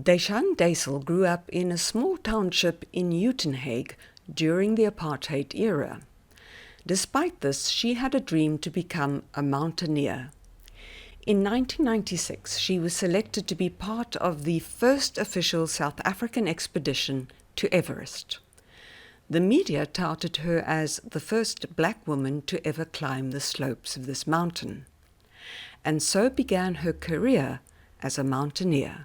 Deshun Deysel grew up in a small township in Uitenhage during the apartheid era. Despite this, she had a dream to become a mountaineer. In 1996, she was selected to be part of the first official South African expedition to Everest. The media touted her as the first black woman to ever climb the slopes of this mountain. And so began her career as a mountaineer.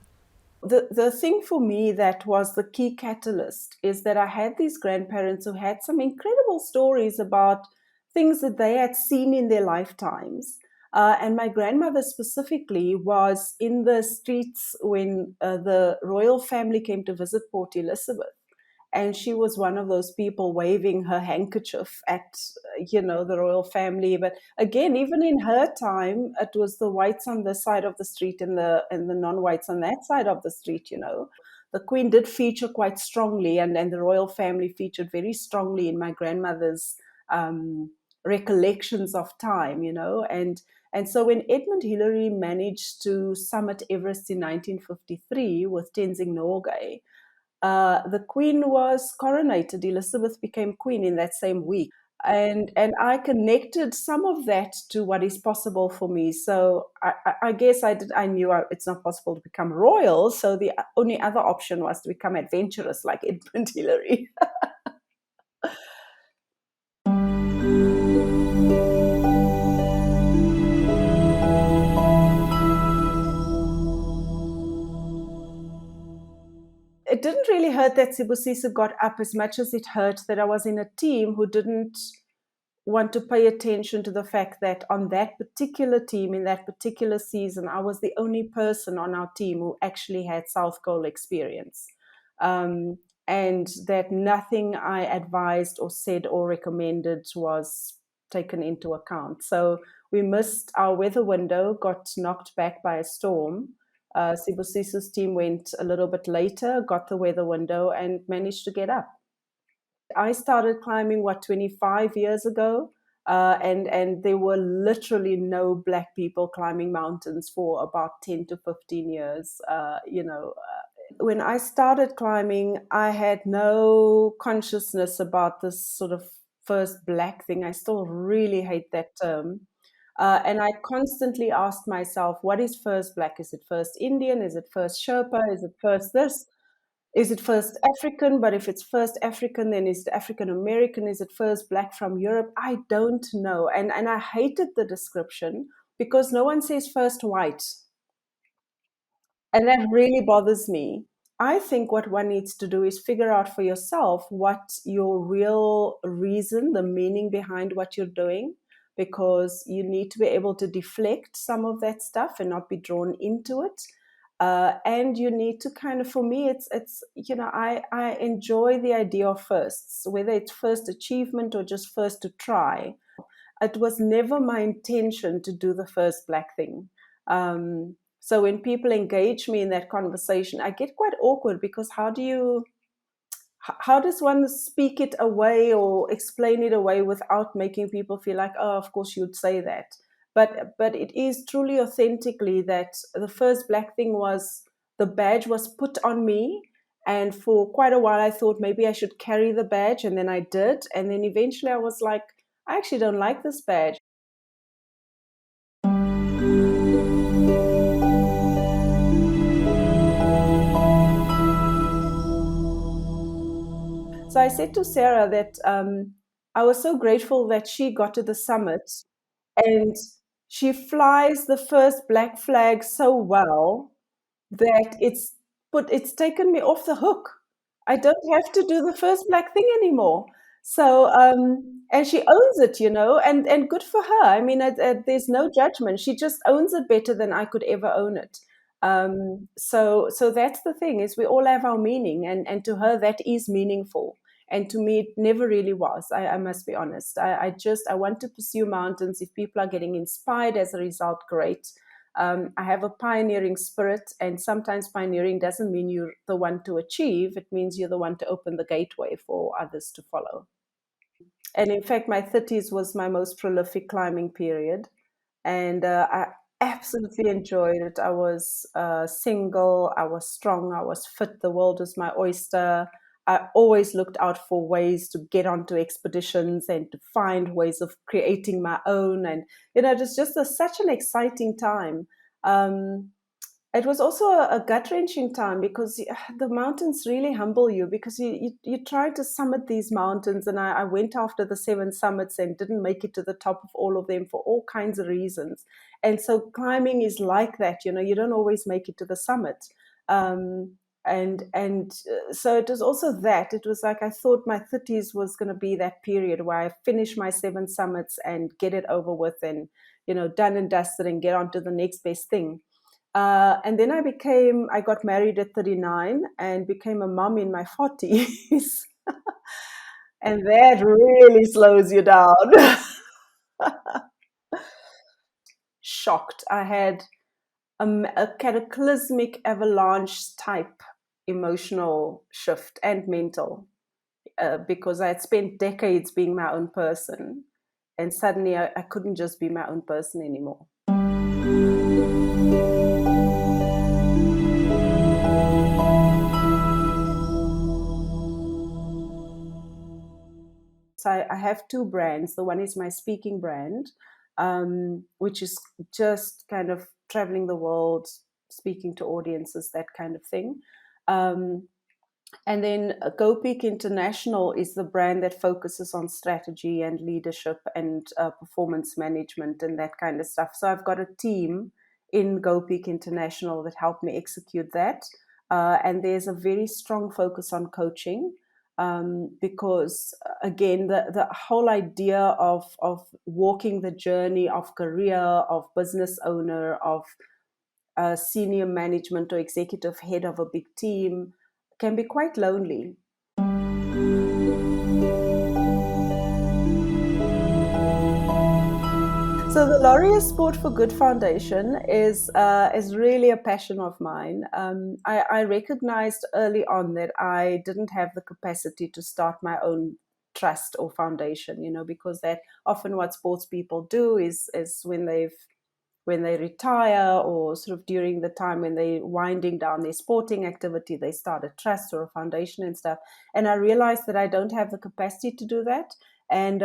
The thing for me that was the key catalyst is that I had these grandparents who had some incredible stories about things that they had seen in their lifetimes. And my grandmother specifically was in the streets when the royal family came to visit Port Elizabeth. And she was one of those people waving her handkerchief at, the royal family. But again, even in her time, it was the whites on this side of the street and the non-whites on that side of the street. The Queen did feature quite strongly, and the royal family featured very strongly in my grandmother's recollections of time. And so when Edmund Hillary managed to summit Everest in 1953 with Tenzing Norgay, the Queen was coronated. Elizabeth became Queen in that same week. And I connected some of that to what is possible for me. So I guess I knew it's not possible to become royal. So the only other option was to become adventurous like Edmund Hillary. It didn't really hurt that Sibusiso got up as much as it hurt that I was in a team who didn't want to pay attention to the fact that on that particular team, in that particular season, I was the only person on our team who actually had South Cole experience. And that nothing I advised or said or recommended was taken into account. So we missed our weather window, got knocked back by a storm. Sibusiso's team went a little bit later, got the weather window, and managed to get up. I started climbing, 25 years ago, and there were literally no black people climbing mountains for about 10 to 15 years. When I started climbing, I had no consciousness about this sort of first black thing. I still really hate that term. And I constantly asked myself, what is first black? Is it first Indian? Is it first Sherpa? Is it first this? Is it first African? But if it's first African, then is it African American? Is it first black from Europe? I don't know. And I hated the description because no one says first white. And that really bothers me. I think what one needs to do is figure out for yourself what your real reason, the meaning behind what you're doing, because you need to be able to deflect some of that stuff and not be drawn into it. And you need to kind of, for me, it's I enjoy the idea of firsts, whether it's first achievement or just first to try. It was never my intention to do the first black thing. So when people engage me in that conversation, I get quite awkward because how does one speak it away or explain it away without making people feel like, oh, of course you'd say that. But it is truly authentically that the first black thing was the badge was put on me. And for quite a while, I thought maybe I should carry the badge. And then I did. And then eventually I was like, I actually don't like this badge. So I said to Sarah that I was so grateful that she got to the summit and she flies the first black flag so well that it's taken me off the hook. I don't have to do the first black thing anymore. So and she owns it, and good for her. I mean, there's no judgment. She just owns it better than I could ever own it. So that's the thing, is we all have our meaning, and to her that is meaningful. And to me, it never really was. I must be honest. I want to pursue mountains. If people are getting inspired as a result, great. I have a pioneering spirit, and sometimes pioneering doesn't mean you're the one to achieve. It means you're the one to open the gateway for others to follow. And in fact, my 30s was my most prolific climbing period. And I absolutely enjoyed it. I was single, I was strong, I was fit, the world was my oyster. I always looked out for ways to get onto expeditions and to find ways of creating my own. And, it was just such an exciting time. Um, it was also a gut-wrenching time because the mountains really humble you because you try to summit these mountains, and I went after the 7 summits and didn't make it to the top of all of them for all kinds of reasons. And so climbing is like that, you don't always make it to the summit. Um, and so it was also that it was like I thought my 30s was going to be that period where I finish my 7 summits and get it over with, and done and dusted, and get on to the next best thing. And then I got married at 39 and became a mom in my 40s. And that really slows you down. Shocked. I had a cataclysmic avalanche type emotional shift and mental, because I had spent decades being my own person. And suddenly I couldn't just be my own person anymore. So I have 2 brands. The one is my speaking brand, which is just kind of traveling the world, speaking to audiences, that kind of thing. Um, and then Gopig International is the brand that focuses on strategy and leadership and performance management and that kind of stuff. So I've got a team in Gopig International that help me execute that. And there's a very strong focus on coaching, because again, the whole idea of walking the journey of career, of business owner, of senior management or executive head of a big team can be quite lonely. So the Laurier Sport for Good Foundation is really a passion of mine. I recognized early on that I didn't have the capacity to start my own trust or foundation, because that often what sports people do is when they retire, or sort of during the time when they're winding down their sporting activity, they start a trust or a foundation and stuff. And I realized that I don't have the capacity to do that. And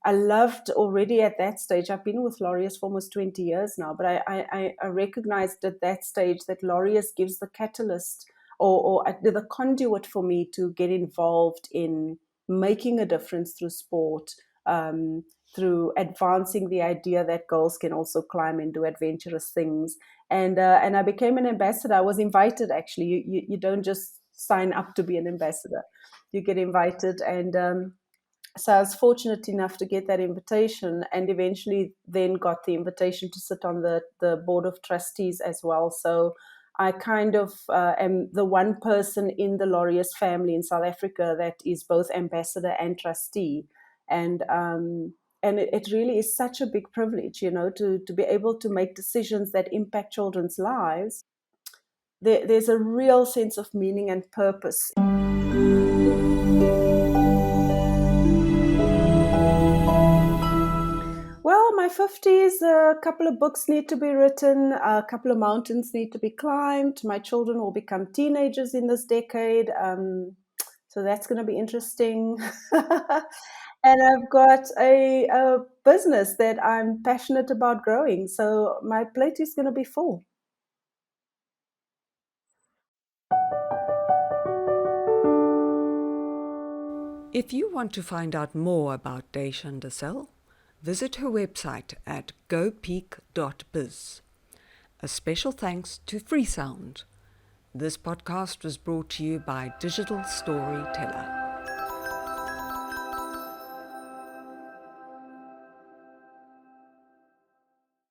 I loved already at that stage. I've been with Laureus for almost 20 years now, but I recognized at that stage that Laureus gives the catalyst, or the conduit for me to get involved in making a difference through sport, through advancing the idea that girls can also climb and do adventurous things. And I became an ambassador. I was invited, actually. You don't just sign up to be an ambassador. You get invited. And so I was fortunate enough to get that invitation, and eventually then got the invitation to sit on the board of trustees as well. So I kind of am the one person in the Laureus family in South Africa that is both ambassador and trustee. And it really is such a big privilege, to be able to make decisions that impact children's lives. There's a real sense of meaning and purpose. Well, my 50s, a couple of books need to be written, a couple of mountains need to be climbed. My children will become teenagers in this decade. So that's going to be interesting. And I've got a business that I'm passionate about growing. So my plate is going to be full. If you want to find out more about Deshun Deysel, visit her website at gopeak.biz. A special thanks to Freesound. This podcast was brought to you by Digital Storyteller.